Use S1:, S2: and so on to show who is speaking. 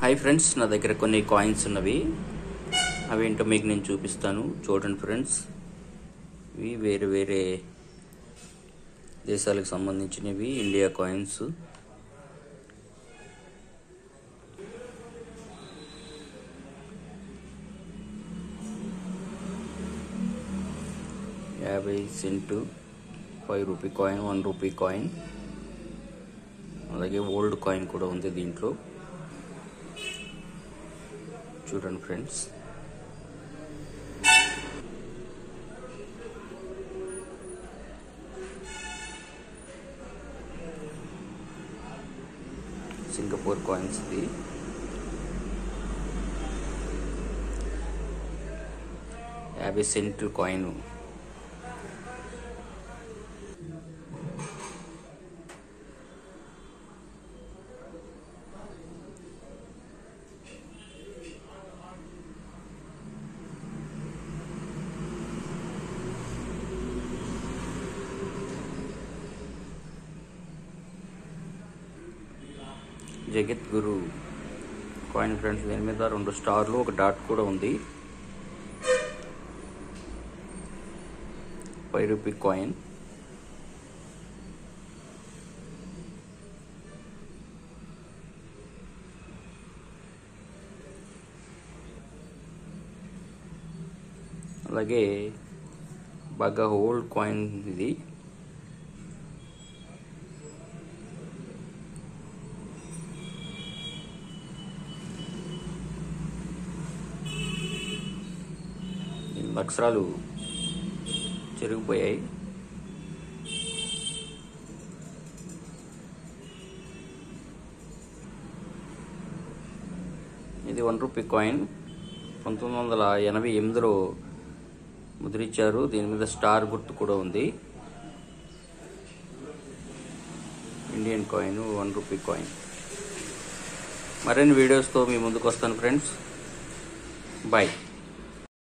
S1: Hi friends, నా దగ్గర కొన్ని కాయిన్స్ ఉన్నవి. అవేంటో మీకు నేను చూపిస్తాను. చూడండి ఫ్రెండ్స్, ఇవి వేరే వేరే దేశాలకు సంబంధించినవి, ఇండియా కాయిన్స్. $50 ₹5 కాయిన్, ₹1 కాయిన్, అలాగే ఓల్డ్ కాయిన్ కూడా ఉంది దీంట్లో. చూడండి ఫ్రెండ్స్, సింగపూర్ కాయిన్స్ ఇది. $50 కాయిన్. జగద్గురు కాయిన్ ఫ్రెండ్స్, దీని మీద 2 స్టార్లు, ఒక డాట్ కూడా ఉంది. ₹5 కాయిన్. అలాగే బాగా ఓల్డ్ కాయిన్ ఇది. అక్షరాలు చెరిగిపోయాయి. ఇది ₹1 కాయిన్. 1988లో ముద్రించారు. దీని మీద స్టార్ గుర్తు కూడా ఉంది. Indian coin, ₹1 coin. మరిన్ని వీడియోస్తో మీ ముందుకు వస్తాను ఫ్రెండ్స్. బాయ్.